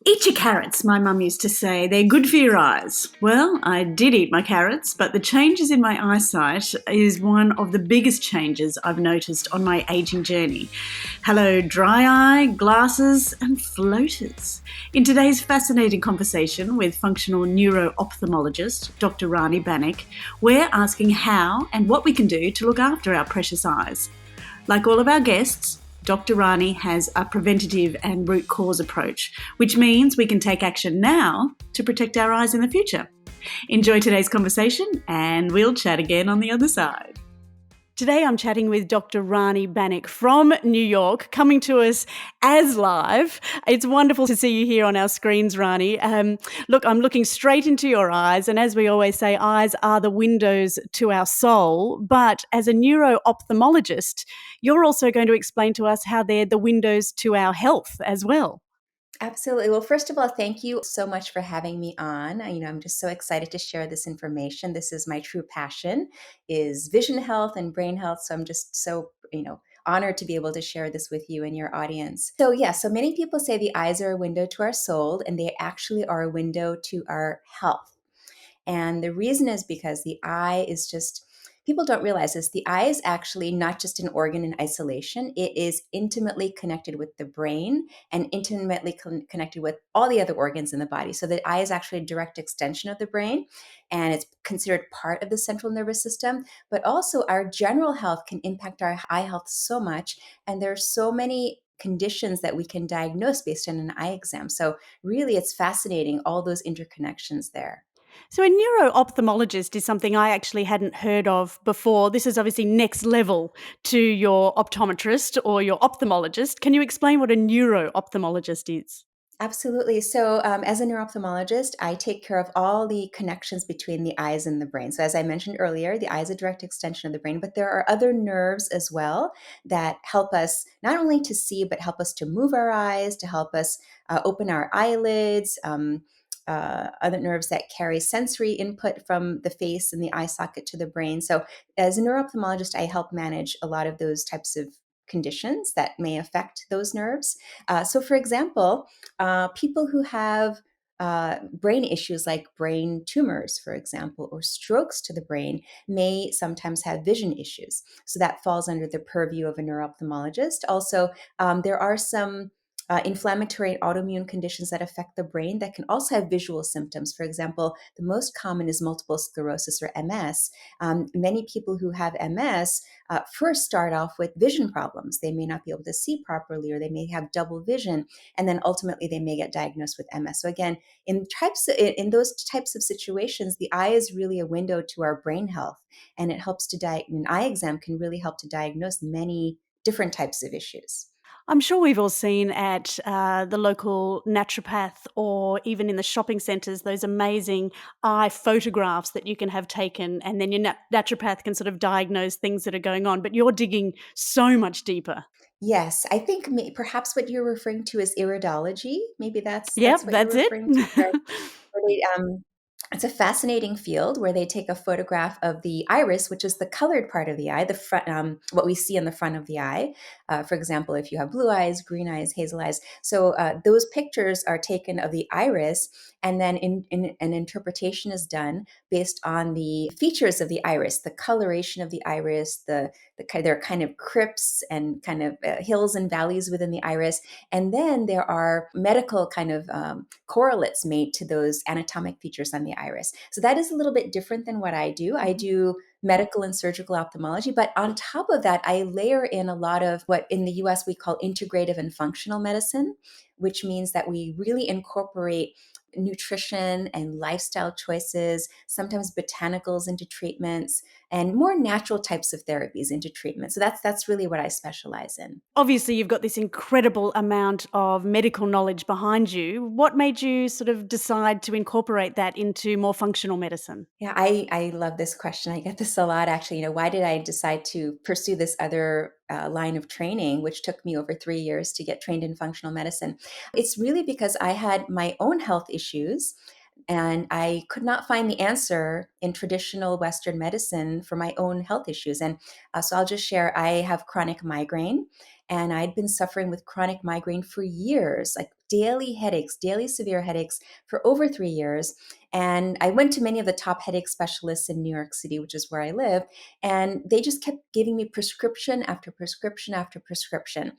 Eat your carrots, my mum used to say. They're good for your eyes. Well, I did eat my carrots, but the changes in my eyesight is one of the biggest changes I've noticed on my aging journey. Hello, dry eye, glasses, and floaters. In today's fascinating conversation with functional neuro-ophthalmologist Dr. Rani Banik, we're asking how and what we can do to look after our precious eyes. Like all of our guests, Dr. Rani has a preventative and root cause approach, which means we can take action now to protect our eyes in the future. Enjoy today's conversation, and we'll chat again on the other side. Today I'm chatting with Dr. Rani Banik from New York, coming to us as live. It's wonderful to see you here on our screens, Rani. Look, I'm looking straight into your eyes, and as we always say, eyes are the windows to our soul. But as a neuro-ophthalmologist, you're also going to explain to us how they're the windows to our health as well. Absolutely. Well, first of all, thank you so much for having me on. I'm just so excited to share this information. This is my true passion, is vision health and brain health. So I'm just so, honored to be able to share this with you and your audience. So many people say the eyes are a window to our soul, and they actually are a window to our health. And the reason is because the eye is just, people don't realize this. The eye is actually not just an organ in isolation, it is intimately connected with the brain and intimately connected with all the other organs in the body. So the eye is actually a direct extension of the brain, and it's considered part of the central nervous system. But also, our general health can impact our eye health so much. And there are so many conditions that we can diagnose based on an eye exam. So, really, it's fascinating, all those interconnections there. So, a neuro-ophthalmologist is something I actually hadn't heard of before. This is obviously next level to your optometrist or your ophthalmologist. Can you explain what a neuro-ophthalmologist is? Absolutely. So, as a neuro-ophthalmologist, I take care of all the connections between the eyes and the brain. So, as I mentioned earlier, the eye is a direct extension of the brain, but there are other nerves as well that help us not only to see, but help us to move our eyes, to help us open our eyelids. Other nerves that carry sensory input from the face and the eye socket to the brain. So, as a neuro-ophthalmologist, I help manage a lot of those types of conditions that may affect those nerves. So, for example, people who have brain issues like brain tumors, for example, or strokes to the brain may sometimes have vision issues. So that falls under the purview of a neuro-ophthalmologist. Also, there are some inflammatory and autoimmune conditions that affect the brain that can also have visual symptoms. For example, the most common is multiple sclerosis or MS. Many people who have MS first start off with vision problems. They may not be able to see properly, or they may have double vision, and then ultimately they may get diagnosed with MS. So again, in those types of situations, the eye is really a window to our brain health, and it helps to an eye exam can really help to diagnose many different types of issues. I'm sure we've all seen at the local naturopath or even in the shopping centres those amazing eye photographs that you can have taken, and then your naturopath can sort of diagnose things that are going on. But you're digging so much deeper. Yes, I think perhaps what you're referring to is iridology. Maybe Yep, that's what you're that's it. referring to, where it's a fascinating field where they take a photograph of the iris, which is the colored part of the eye, the front, what we see in the front of the eye. For example, if you have blue eyes, green eyes, hazel eyes. So those pictures are taken of the iris, and then an interpretation is done based on the features of the iris, the coloration of the iris, there are kind of crypts and kind of hills and valleys within the iris. And then there are medical kind of correlates made to those anatomic features on the iris. So that is a little bit different than what I do. I do medical and surgical ophthalmology, but on top of that, I layer in a lot of what in the US we call integrative and functional medicine, which means that we really incorporate nutrition and lifestyle choices, sometimes botanicals into treatments, and more natural types of therapies into treatment. So that's really what I specialize in. Obviously, you've got this incredible amount of medical knowledge behind you. What made you sort of decide to incorporate that into more functional medicine? Yeah, I love this question. I get this a lot, actually. Why did I decide to pursue this other line of training, which took me over 3 years to get trained in functional medicine? It's really because I had my own health issues, and I could not find the answer in traditional Western medicine for my own health issues. And so I'll just share, I have chronic migraine, and I'd been suffering with chronic migraine for years, like daily headaches, daily severe headaches for over 3 years. And I went to many of the top headache specialists in New York City, which is where I live. And they just kept giving me prescription after prescription after prescription,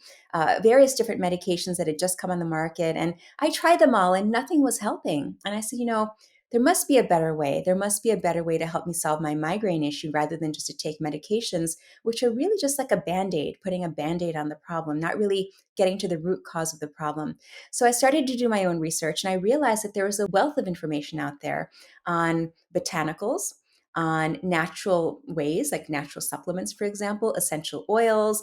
various different medications that had just come on the market. And I tried them all and nothing was helping. And I said, there must be a better way. There must be a better way to help me solve my migraine issue rather than just to take medications, which are really just like a band aid, putting a band aid on the problem, not really getting to the root cause of the problem. So I started to do my own research and I realized that there was a wealth of information out there on botanicals, on natural ways, like natural supplements, for example, essential oils,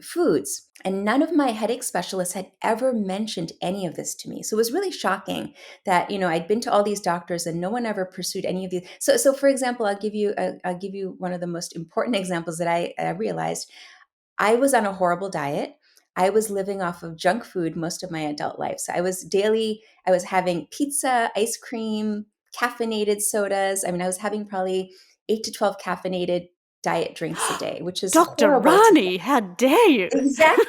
foods. And none of my headache specialists had ever mentioned any of this to me. So it was really shocking that I'd been to all these doctors and no one ever pursued any of these. So for example, I'll give you one of the most important examples that I realized. I was on a horrible diet. I was living off of junk food most of my adult life. So I was having pizza, ice cream, caffeinated sodas. I mean, I was having probably 8 to 12 caffeinated diet drinks a day, which is Dr. horrible to Rani, how dare you? exactly.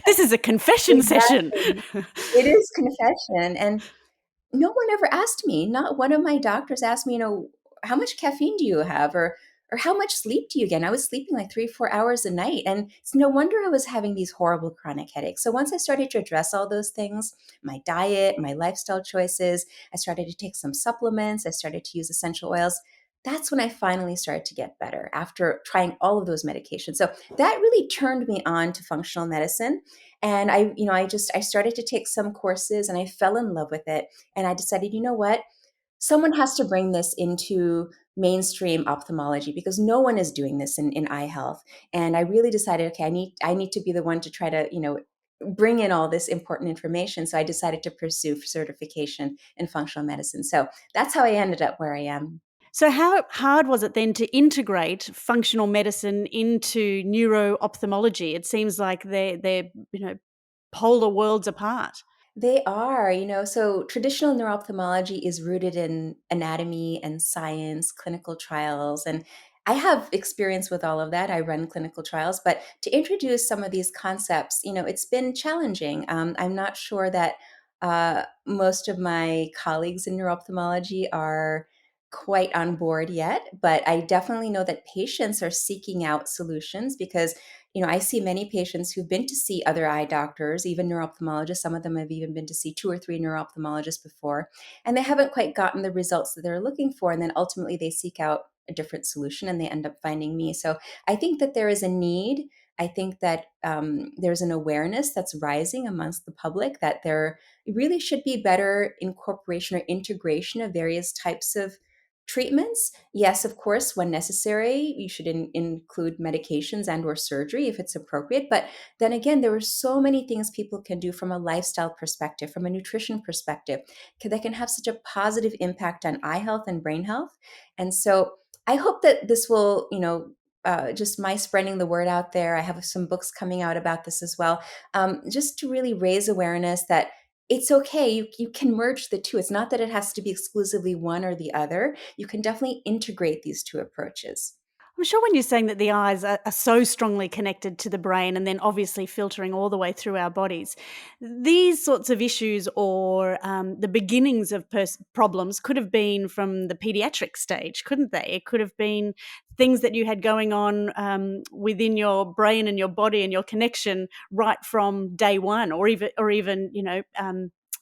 This is a confession session. Exactly. It is confession. And no one ever asked me. Not one of my doctors asked me, how much caffeine do you have, or how much sleep do you get? And I was sleeping like 3 or 4 hours a night, and it's no wonder I was having these horrible chronic headaches. So once I started to address all those things, my diet, my lifestyle choices, I started to take some supplements, I started to use essential oils. That's when I finally started to get better after trying all of those medications. So that really turned me on to functional medicine. And I started to take some courses and I fell in love with it. And I decided, you know what? Someone has to bring this into mainstream ophthalmology because no one is doing this in eye health. And I really decided, okay, I need to be the one to try to, bring in all this important information. So I decided to pursue certification in functional medicine. So that's how I ended up where I am. So how hard was it then to integrate functional medicine into neuro-ophthalmology? It seems like they're polar worlds apart. They are, so traditional neuro-ophthalmology is rooted in anatomy and science, clinical trials, and I have experience with all of that. I run clinical trials, but to introduce some of these concepts, it's been challenging. I'm not sure that most of my colleagues in neuro-ophthalmology are quite on board yet, but I definitely know that patients are seeking out solutions because I see many patients who've been to see other eye doctors, even neuro-ophthalmologists. Some of them have even been to see 2 or 3 neuro-ophthalmologists before, and they haven't quite gotten the results that they're looking for. And then ultimately they seek out a different solution and they end up finding me. So I think that there is a need. I think that there's an awareness that's rising amongst the public that there really should be better incorporation or integration of various types of treatments. Yes, of course, when necessary, you should include medications and or surgery if it's appropriate. But then again, there are so many things people can do from a lifestyle perspective, from a nutrition perspective, that can have such a positive impact on eye health and brain health. And so I hope that this will, just my spreading the word out there. I have some books coming out about this as well, just to really raise awareness that it's okay. You can merge the two. It's not that it has to be exclusively one or the other. You can definitely integrate these two approaches. I'm sure when you're saying that the eyes are so strongly connected to the brain and then obviously filtering all the way through our bodies, these sorts of issues or the beginnings of problems could have been from the pediatric stage, couldn't they? It could have been things that you had going on within your brain and your body and your connection right from day one, or even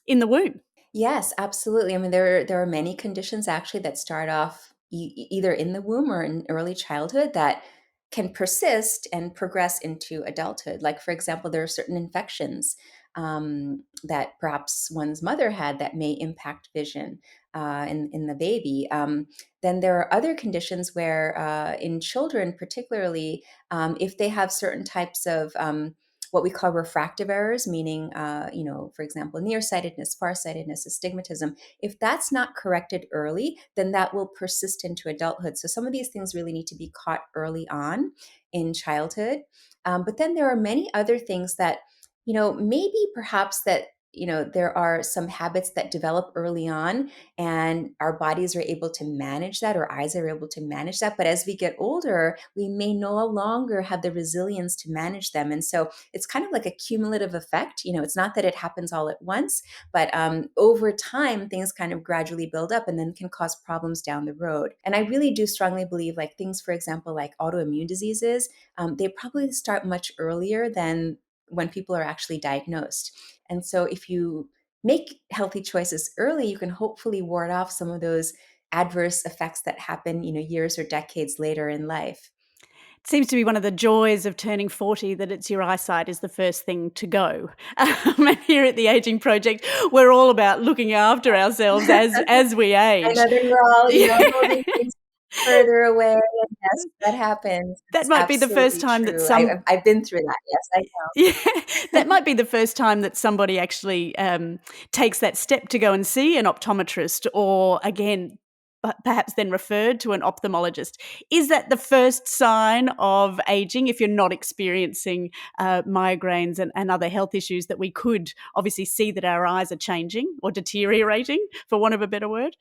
in the womb. Yes, absolutely. I mean, there are many conditions actually that start off either in the womb or in early childhood that can persist and progress into adulthood. Like, for example, there are certain infections that perhaps one's mother had that may impact vision in the baby. Then there are other conditions where, in children, particularly, if they have certain types of what we call refractive errors, meaning, for example, nearsightedness, farsightedness, astigmatism. If that's not corrected early, then that will persist into adulthood. So some of these things really need to be caught early on in childhood. But then there are many other things that, maybe perhaps that there are some habits that develop early on, and our bodies are able to manage that, or eyes are able to manage that. But as we get older, we may no longer have the resilience to manage them. And so it's kind of like a cumulative effect. It's not that it happens all at once, but over time, things kind of gradually build up and then can cause problems down the road. And I really do strongly believe, like things, for example, like autoimmune diseases, they probably start much earlier than when people are actually diagnosed. And so if you make healthy choices early, you can hopefully ward off some of those adverse effects that happen, years or decades later in life. It seems to be one of the joys of turning 40 that it's your eyesight is the first thing to go. And here at the Aging Project, we're all about looking after ourselves as we I age. know that we're all, Yeah. holding things further away. And yes, that happens. That It's might be the first absolutely time that true. some I've been through that. Yes, I Yeah, know. that might be the first time that somebody actually, takes that step to go and see an optometrist, or again, perhaps then referred to an ophthalmologist. Is that the first sign of aging if you're not experiencing, migraines and other health issues that we could obviously see that our eyes are changing or deteriorating, for want of a better word?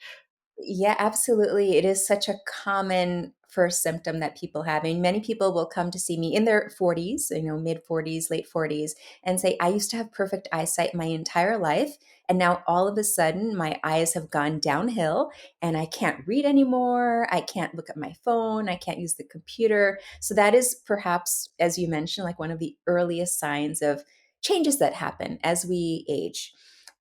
Yeah, absolutely. It is such a common first symptom that people have. I mean, many people will come to see me in their 40s, mid 40s, late 40s, and say, I used to have perfect eyesight my entire life. And now all of a sudden, my eyes have gone downhill and I can't read anymore. I can't look at my phone. I can't use the computer. So, that is perhaps, as you mentioned, like one of the earliest signs of changes that happen as we age.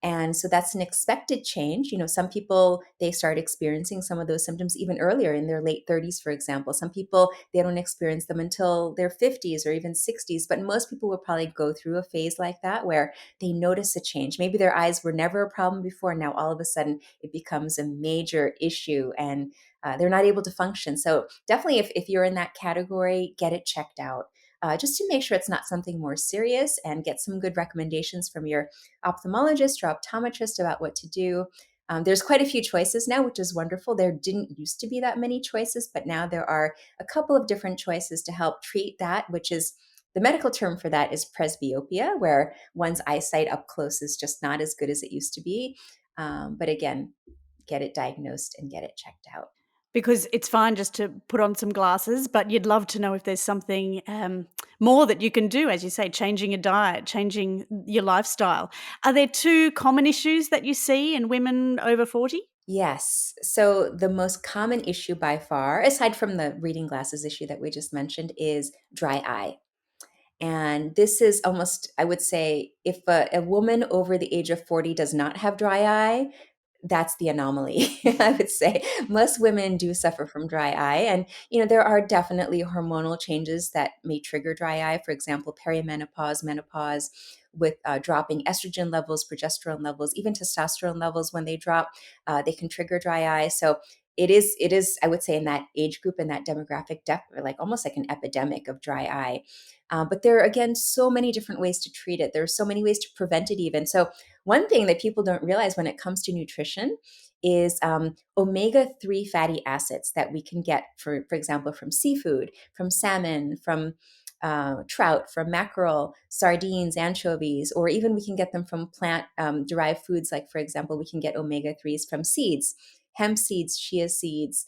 And so that's an expected change. Some people, they start experiencing some of those symptoms even earlier in their late 30s, for example. Some people, they don't experience them until their 50s or even 60s. But most people will probably go through a phase like that where they notice a change. Maybe their eyes were never a problem before. Now, all of a sudden, it becomes a major issue and they're not able to function. So, definitely, if you're in that category, get it checked out. Just to make sure it's not something more serious, and get some good recommendations from your ophthalmologist or optometrist about what to do. There's quite a few choices now, which is wonderful. There didn't used to be that many choices, but now there are a couple of different choices to help treat that, which is the medical term for that is presbyopia, where one's eyesight up close is just not as good as it used to be. But again, get it diagnosed and get it checked out. Because it's fine just to put on some glasses, but you'd love to know if there's something, more that you can do, as you say, changing your diet, changing your lifestyle. Are there 2 common issues that you see in women over 40? Yes. So the most common issue by far, aside from the reading glasses issue that we just mentioned, is dry eye. And this is almost, I would say, if a woman over the age of 40 does not have dry eye, that's the anomaly. I would say most women do suffer from dry eye. And, there are definitely hormonal changes that may trigger dry eye. For example, perimenopause, menopause, with dropping estrogen levels, progesterone levels, even testosterone levels, when they drop, they can trigger dry eye. So it is, I would say, in that age group, in that demographic, like almost like an epidemic of dry eye. But there are, again, so many different ways to treat it. There are so many ways to prevent it, even. So, one thing that people don't realize when it comes to nutrition is omega-3 fatty acids that we can get, for example, from seafood, from salmon, from trout, from mackerel, sardines, anchovies, or even we can get them from plant derived foods. Like, for example, we can get omega-3s from seeds, hemp seeds, chia seeds.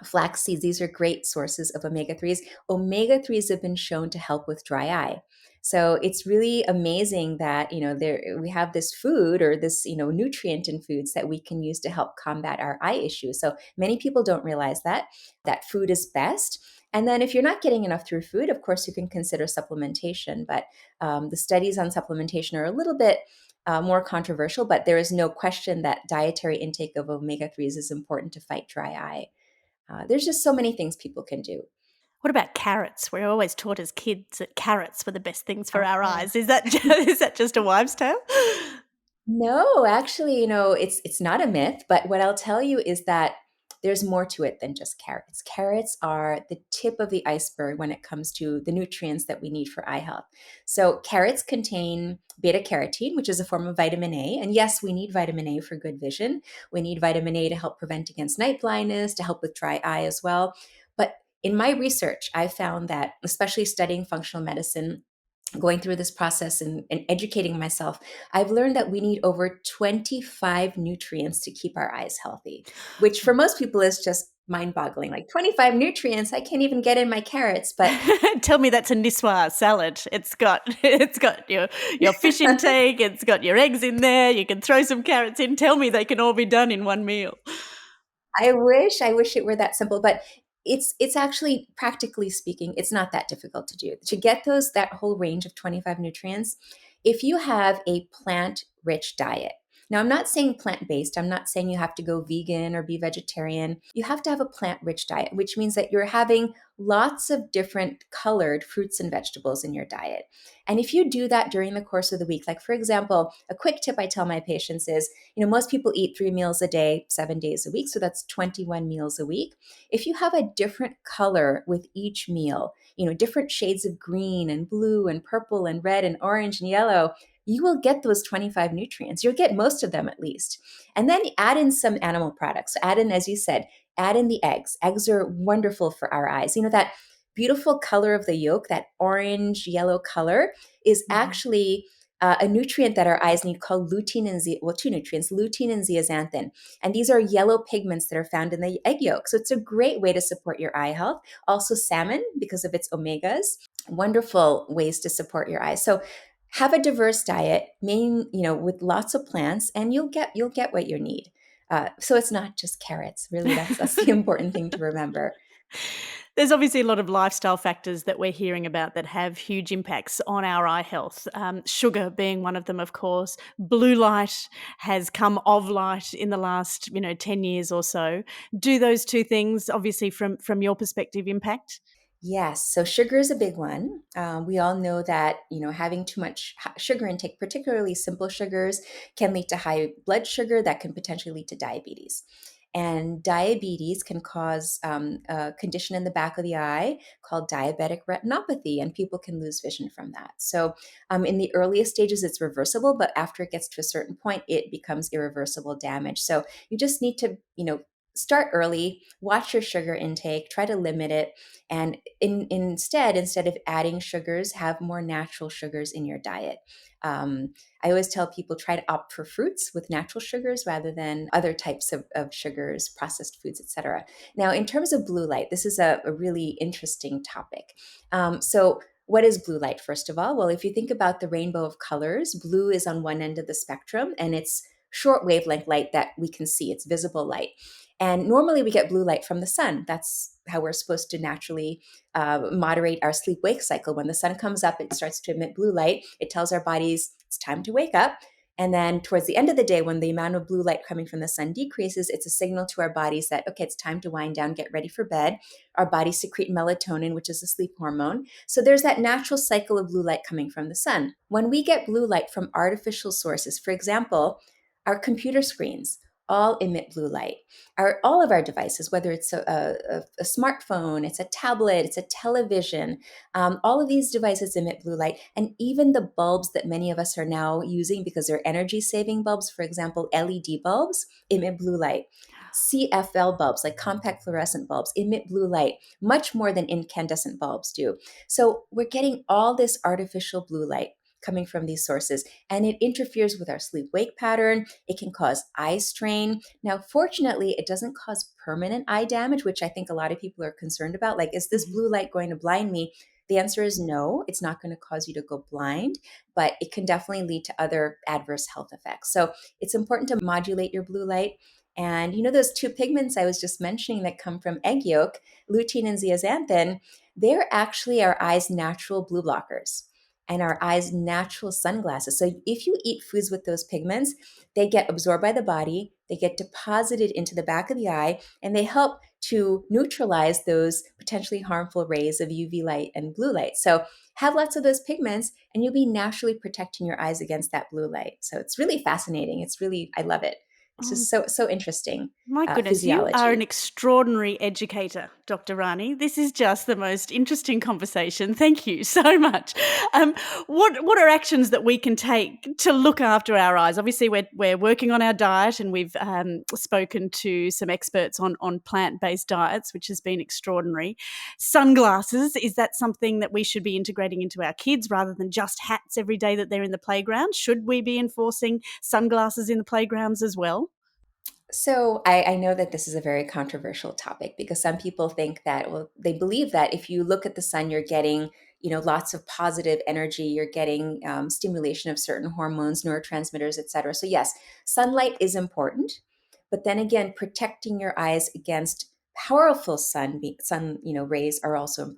Flax seeds, these are great sources of omega 3s. Omega 3s have been shown to help with dry eye. So it's really amazing that, there we have this food, or this, nutrient in foods that we can use to help combat our eye issues. So many people don't realize that food is best. And then if you're not getting enough through food, of course, you can consider supplementation. But the studies on supplementation are a little bit more controversial, but there is no question that dietary intake of omega 3s is important to fight dry eye. There's just so many things people can do. What about carrots? We're always taught as kids that carrots were the best things for our Oh. eyes. Is that is that just a wives' tale? No, actually, it's not a myth, but what I'll tell you is that there's more to it than just carrots. Carrots are the tip of the iceberg when it comes to the nutrients that we need for eye health. So, carrots contain beta carotene, which is a form of vitamin A. And yes, we need vitamin A for good vision. We need vitamin A to help prevent against night blindness, to help with dry eye as well. But in my research, I found that, especially studying functional medicine, going through this process and educating myself, I've learned that we need over 25 nutrients to keep our eyes healthy, which for most people is just mind boggling. Like 25 nutrients, I can't even get in my carrots. But Tell me that's a Niswa salad. It's got your fish intake, it's got your eggs in there, you can throw some carrots in. Tell me they can all be done in one meal. I wish it were that simple, but it's actually, practically speaking, it's not that difficult to do. To get that whole range of 25 nutrients, if you have a plant-rich diet. Now, I'm not saying plant-based. I'm not saying you have to go vegan or be vegetarian. You have to have a plant-rich diet, which means that you're having lots of different colored fruits and vegetables in your diet. And if you do that during the course of the week, like for example, a quick tip I tell my patients is, most people eat 3 meals a day, 7 days a week. So that's 21 meals a week. If you have a different color with each meal, different shades of green and blue and purple and red and orange and yellow, you will get those 25 nutrients. You'll get most of them at least. And then add in some animal products. Add in, as you said, add in the eggs. Eggs are wonderful for our eyes. That beautiful color of the yolk, that orange yellow color, is actually a nutrient that our eyes need called lutein and two nutrients, lutein and zeaxanthin. And these are yellow pigments that are found in the egg yolk. So it's a great way to support your eye health. Also salmon, because of its omegas, wonderful ways to support your eyes. So have a diverse diet, with lots of plants, and you'll get what you need. So it's not just carrots. Really, that's the important thing to remember. There's obviously a lot of lifestyle factors that we're hearing about that have huge impacts on our eye health. Sugar being one of them, of course. Blue light has come of light in the last, 10 years or so. Do those two things, obviously, from your perspective, impact? Yes, so sugar is a big one. We all know that having too much sugar intake, particularly simple sugars, can lead to high blood sugar that can potentially lead to diabetes. And diabetes can cause a condition in the back of the eye called diabetic retinopathy, and people can lose vision from that. So, in the earliest stages, it's reversible, but after it gets to a certain point, it becomes irreversible damage. So, you just need to, start early, watch your sugar intake, try to limit it, and instead of adding sugars, have more natural sugars in your diet. I always tell people, try to opt for fruits with natural sugars rather than other types of sugars, processed foods, etc. Now, in terms of blue light, this is a really interesting topic. So what is blue light, first of all? Well, if you think about the rainbow of colors, blue is on one end of the spectrum, and it's short wavelength light that we can see. It's visible light. And normally we get blue light from the sun. That's how we're supposed to naturally moderate our sleep wake cycle. When the sun comes up, it starts to emit blue light. It tells our bodies it's time to wake up. And then towards the end of the day, when the amount of blue light coming from the sun decreases, it's a signal to our bodies that, okay, it's time to wind down, get ready for bed. Our bodies secrete melatonin, which is a sleep hormone. So there's that natural cycle of blue light coming from the sun. When we get blue light from artificial sources, for example, our computer screens all emit blue light. All of our devices, whether it's a smartphone, it's a tablet, it's a television, all of these devices emit blue light. And even the bulbs that many of us are now using because they're energy saving bulbs, for example, LED bulbs, emit blue light. CFL bulbs, like compact fluorescent bulbs, emit blue light much more than incandescent bulbs do. So we're getting all this artificial blue light coming from these sources, and it interferes with our sleep wake pattern. It can cause eye strain. Now, fortunately, it doesn't cause permanent eye damage, which I think a lot of people are concerned about. Like, is this blue light going to blind me? The answer is no, it's not going to cause you to go blind, but it can definitely lead to other adverse health effects. So it's important to modulate your blue light. And those two pigments I was just mentioning that come from egg yolk, lutein and zeaxanthin, they're actually our eye's natural blue blockers and our eyes' natural sunglasses. So if you eat foods with those pigments, they get absorbed by the body, they get deposited into the back of the eye, and they help to neutralize those potentially harmful rays of UV light and blue light. So have lots of those pigments, and you'll be naturally protecting your eyes against that blue light. So it's really fascinating. I love it. It's Oh, just so interesting my goodness, you are an physiology. extraordinary educator, Dr. Rani. This is just the most interesting conversation. Thank you so much. Um, what are actions that we can take to look after our eyes? Obviously, we're working on our diet, and we've spoken to some experts on plant based diets, which has been extraordinary. Sunglasses, is that something that we should be integrating into our kids rather than just hats every day that they're in the playground? Should we be enforcing sunglasses in the playgrounds as well? So I know that this is a very controversial topic because some people think that, well, they believe that if you look at the sun, you're getting, lots of positive energy, you're getting stimulation of certain hormones, neurotransmitters, et cetera. So yes, sunlight is important, but then again, protecting your eyes against powerful sun rays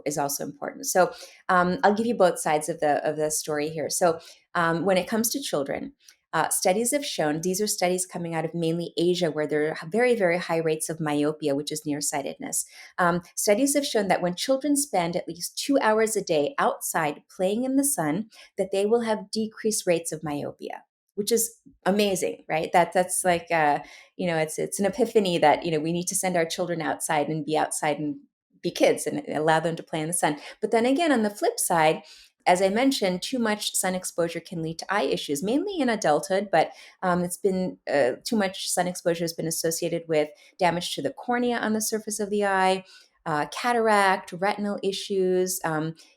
is also important. So I'll give you both sides of the story here. So when it comes to children, studies have shown, these are studies coming out of mainly Asia, where there are very, very high rates of myopia, which is nearsightedness. Studies have shown that when children spend at least 2 hours a day outside playing in the sun, that they will have decreased rates of myopia, which is amazing, right? That's like, it's an epiphany that, we need to send our children outside and be outside and be kids and allow them to play in the sun. But then again, on the flip side, as I mentioned, too much sun exposure can lead to eye issues, mainly in adulthood, but it's been too much sun exposure has been associated with damage to the cornea on the surface of the eye, cataract, retinal issues,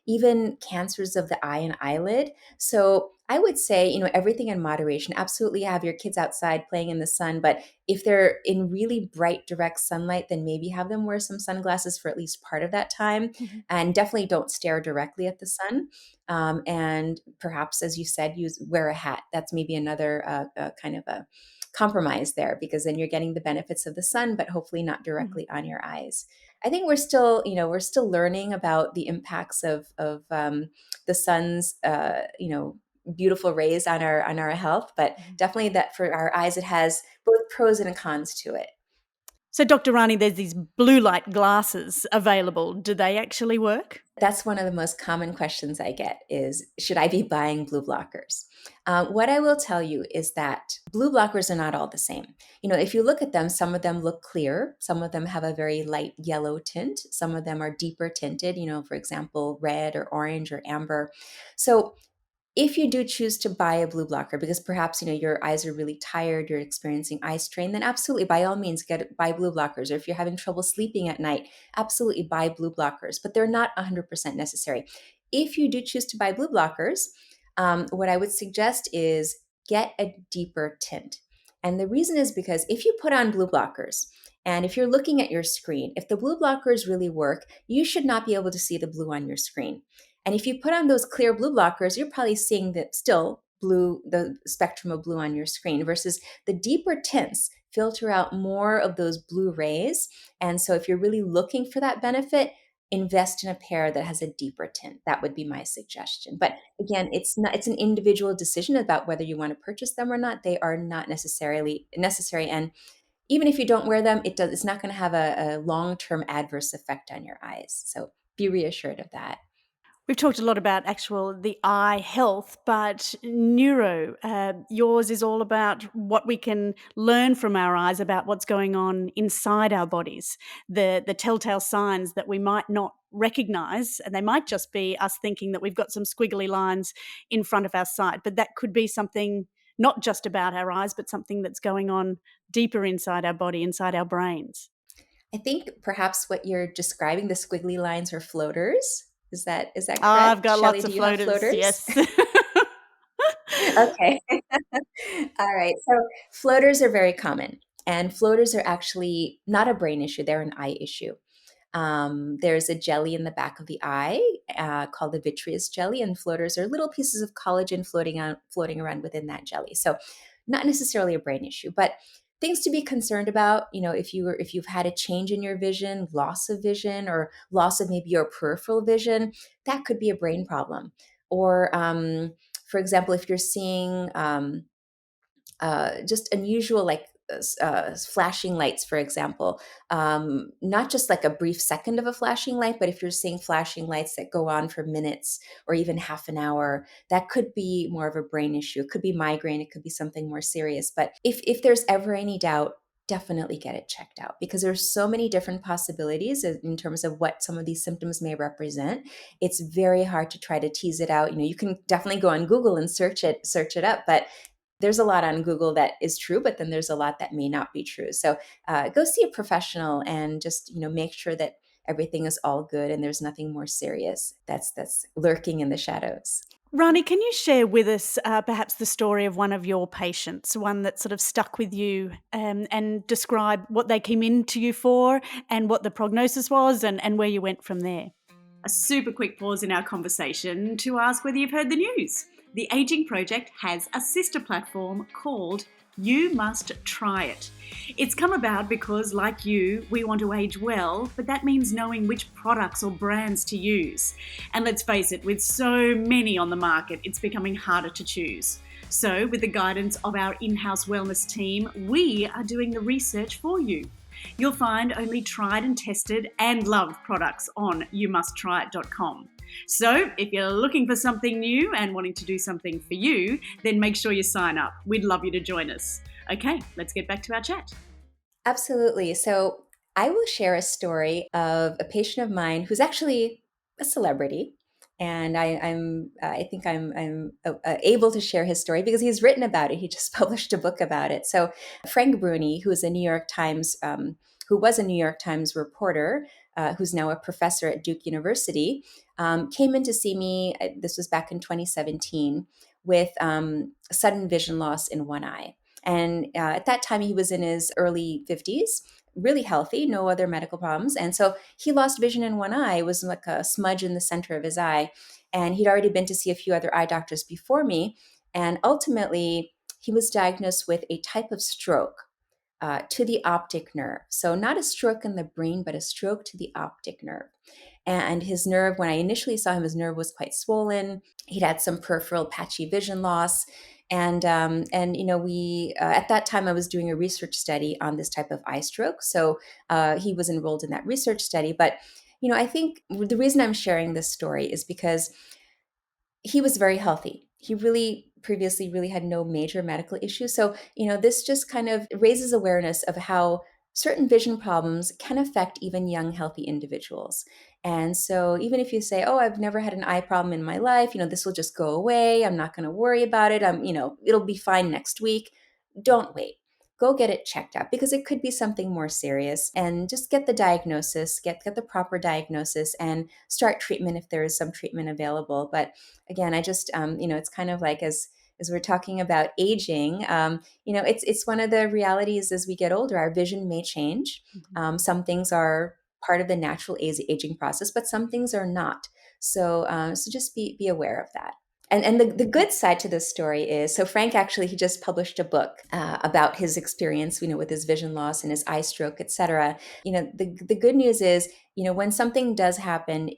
even cancers of the eye and eyelid. So I would say, everything in moderation. Absolutely have your kids outside playing in the sun, but if they're in really bright, direct sunlight, then maybe have them wear some sunglasses for at least part of that time. Mhm. And definitely don't stare directly at the sun. And perhaps, as you said, wear a hat. That's maybe another kind of a compromise there, because then you're getting the benefits of the sun, but hopefully not Mhm. directly on your eyes. I think we're still learning about the impacts of the sun's beautiful rays on our health, but Mhm. definitely that for our eyes, it has both pros and cons to it. So, Dr. Rani, there's these blue light glasses available. Do they actually work? That's one of the most common questions I get is, should I be buying blue blockers? What I will tell you is that blue blockers are not all the same. If you look at them, some of them look clear. Some of them have a very light yellow tint. Some of them are deeper tinted, for example, red or orange or amber. So if you do choose to buy a blue blocker because perhaps your eyes are really tired, you're experiencing eye strain, then absolutely, by all means, buy blue blockers. Or if you're having trouble sleeping at night, absolutely buy blue blockers, but they're not 100% necessary. If you do choose to buy blue blockers, what I would suggest is get a deeper tint. And the reason is because if you put on blue blockers and if you're looking at your screen, if the blue blockers really work, you should not be able to see the blue on your screen. And if you put on those clear blue blockers, you're probably seeing the spectrum of blue on your screen, versus the deeper tints filter out more of those blue rays. And so if you're really looking for that benefit, invest in a pair that has a deeper tint. That would be my suggestion. But again, it's an individual decision about whether you want to purchase them or not. They are not necessarily necessary. And even if you don't wear them, it's not going to have a long-term adverse effect on your eyes. So be reassured of that. We've talked a lot about the eye health, but yours is all about what we can learn from our eyes about what's going on inside our bodies, the telltale signs that we might not recognize, and they might just be us thinking that we've got some squiggly lines in front of our sight, but that could be something not just about our eyes, but something that's going on deeper inside our body, inside our brains. I think perhaps what you're describing, the squiggly lines, are floaters. Is that I've correct? got Shelley, lots do of you have floaters, floaters? yes. Okay. All right. So floaters are very common, and floaters are actually not a brain issue, they're an eye issue. There's a jelly in the back of the eye called the vitreous jelly, and floaters are little pieces of collagen floating around within that jelly. So, not necessarily a brain issue, but things to be concerned about. If you've had a change in your vision, loss of vision, or loss of maybe your peripheral vision, that could be a brain problem. Or, for example, if you're seeing just unusual, like flashing lights, for example, not just like a brief second of a flashing light, but if you're seeing flashing lights that go on for minutes or even half an hour, that could be more of a brain issue. It could be migraine. It could be something more serious. But if there's ever any doubt, definitely get it checked out, because there's so many different possibilities in terms of what some of these symptoms may represent. It's very hard to try to tease it out. You can definitely go on Google and search it up, but there's a lot on Google that is true, but then there's a lot that may not be true. So go see a professional and just make sure that everything is all good and there's nothing more serious that's lurking in the shadows. Rani, can you share with us perhaps the story of one of your patients, one that sort of stuck with you, and describe what they came in to you for and what the prognosis was and where you went from there? A super quick pause in our conversation to ask whether you've heard the news. The Aging Project has a sister platform called You Must Try It. It's come about because, like you, we want to age well, but that means knowing which products or brands to use. And let's face it, with so many on the market, it's becoming harder to choose. So, with the guidance of our in-house wellness team, we are doing the research for you. You'll find only tried and tested and loved products on youmusttryit.com. So if you're looking for something new and wanting to do something for you, then make sure you sign up. We'd love you to join us. Okay, let's get back to our chat. Absolutely. So I will share a story of a patient of mine who's actually a celebrity. And I think I'm able to share his story because he's written about it. He just published a book about it. So Frank Bruni, who was a New York Times reporter, who's now a professor at Duke University, came in to see me. This was back in 2017 with sudden vision loss in one eye. And at that time, he was in his early 50s, really healthy, no other medical problems. And so he lost vision in one eye. It was like a smudge in the center of his eye. And he'd already been to see a few other eye doctors before me. And ultimately, he was diagnosed with a type of stroke to the optic nerve. So not a stroke in the brain, but a stroke to the optic nerve. And his nerve, when I initially saw him, his nerve was quite swollen. He'd had some peripheral patchy vision loss. And we at that time I was doing a research study on this type of eye stroke. So he was enrolled in that research study. But I think the reason I'm sharing this story is because he was very healthy. He really previously really had no major medical issues. So, this just kind of raises awareness of how certain vision problems can affect even young, healthy individuals. And so, even if you say, oh, I've never had an eye problem in my life, this will just go away. I'm not going to worry about it. It'll be fine next week. Don't wait. Go get it checked out because it could be something more serious, and just get the diagnosis, get the proper diagnosis and start treatment if there is some treatment available. But again, I just, it's kind of like as we're talking about aging, it's one of the realities as we get older, our vision may change. Some things are part of the natural aging process, but some things are not. So just be aware of that. And the good side to this story is, so Frank actually, he just published a book about his experience, with his vision loss and his eye stroke, et cetera. The good news is, when something does happen,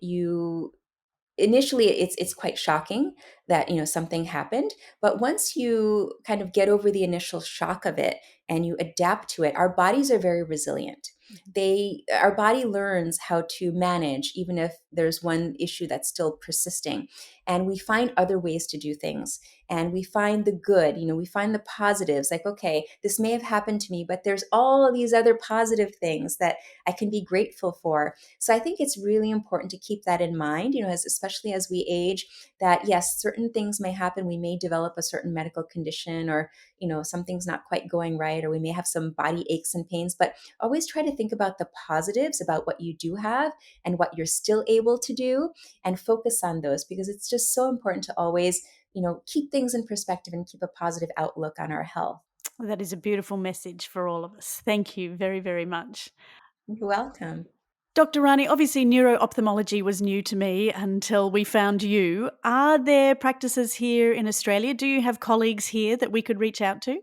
initially it's quite shocking that something happened, but once you kind of get over the initial shock of it and you adapt to it, our bodies are very resilient. Our body learns how to manage even if there's one issue that's still persisting, and we find other ways to do things, and we find the good, we find the positives, like, okay, this may have happened to me, but there's all of these other positive things that I can be grateful for. So I think it's really important to keep that in mind, especially as we age, that yes, certain things may happen. We may develop a certain medical condition, or, something's not quite going right, or we may have some body aches and pains, but always try to think about the positives about what you do have and what you're still able to do, and focus on those, because it's just so important to always, keep things in perspective and keep a positive outlook on our health. That is a beautiful message for all of us. Thank you very, very much. You're welcome. Dr. Rani, obviously neuro-ophthalmology was new to me until we found you. Are there practices here in Australia? Do you have colleagues here that we could reach out to?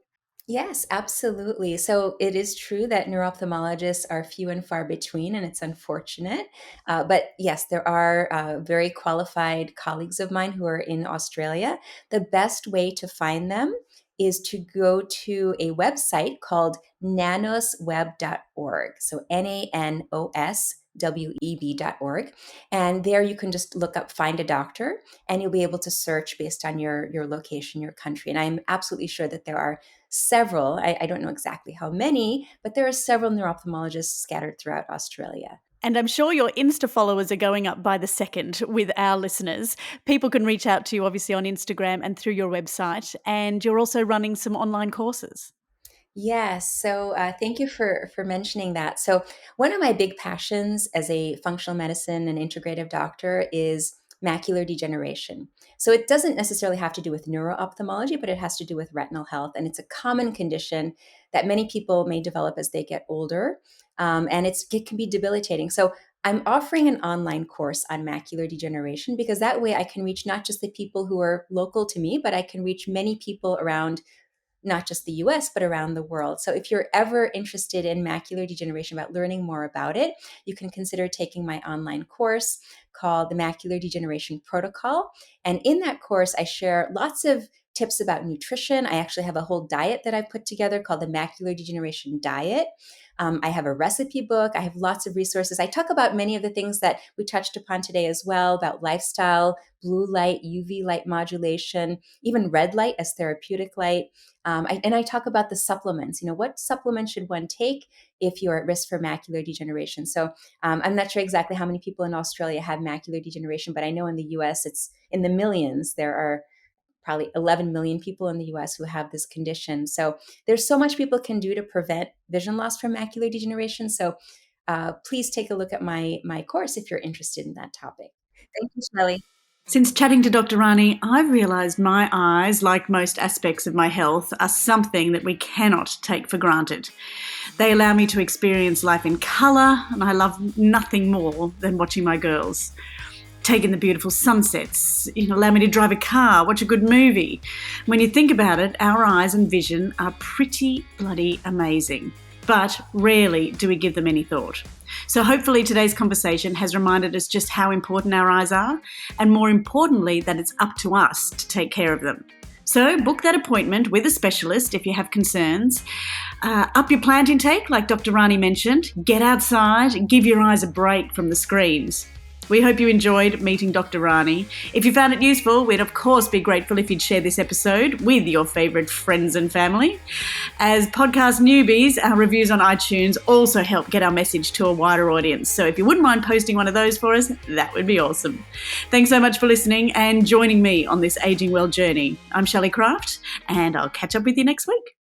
Yes, absolutely. So it is true that neuro-ophthalmologists are few and far between, and it's unfortunate. But yes, there are very qualified colleagues of mine who are in Australia. The best way to find them is to go to a website called nanosweb.org. So nanosweb.org. And there you can just look up Find a Doctor, and you'll be able to search based on your location, your country. And I'm absolutely sure that there are several, I don't know exactly how many, but there are several neuro-ophthalmologists scattered throughout Australia. And I'm sure your Insta followers are going up by the second with our listeners. People can reach out to you obviously on Instagram and through your website. And you're also running some online courses. Yes. So thank you for mentioning that. So one of my big passions as a functional medicine and integrative doctor is macular degeneration. So it doesn't necessarily have to do with neuro-ophthalmology, but it has to do with retinal health. And it's a common condition that many people may develop as they get older. And it can be debilitating. So I'm offering an online course on macular degeneration because that way I can reach not just the people who are local to me, but I can reach many people around not just the US, but around the world. So if you're ever interested in macular degeneration, about learning more about it, you can consider taking my online course called the Macular Degeneration Protocol. And in that course, I share lots of tips about nutrition. I actually have a whole diet that I put together called the Macular Degeneration Diet. I have a recipe book. I have lots of resources. I talk about many of the things that we touched upon today as well, about lifestyle, blue light, UV light modulation, even red light as therapeutic light. And I talk about the supplements. What supplements should one take if you're at risk for macular degeneration? So I'm not sure exactly how many people in Australia have macular degeneration, but I know in the US it's in the millions. There are probably 11 million people in the US who have this condition. So there's so much people can do to prevent vision loss from macular degeneration. So please take a look at my course if you're interested in that topic. Thank you, Shelley. Since chatting to Dr. Rani, I've realised my eyes, like most aspects of my health, are something that we cannot take for granted. They allow me to experience life in colour, and I love nothing more than watching my girls. Taking the beautiful sunsets, allow me to drive a car, watch a good movie. When you think about it, our eyes and vision are pretty bloody amazing, but rarely do we give them any thought. So hopefully today's conversation has reminded us just how important our eyes are, and more importantly, that it's up to us to take care of them. So book that appointment with a specialist if you have concerns. Up your plant intake, like Dr. Rani mentioned. Get outside, give your eyes a break from the screens. We hope you enjoyed meeting Dr. Rani. If you found it useful, we'd of course be grateful if you'd share this episode with your favourite friends and family. As podcast newbies, our reviews on iTunes also help get our message to a wider audience. So if you wouldn't mind posting one of those for us, that would be awesome. Thanks so much for listening and joining me on this Aging Well journey. I'm Shelley Craft, and I'll catch up with you next week.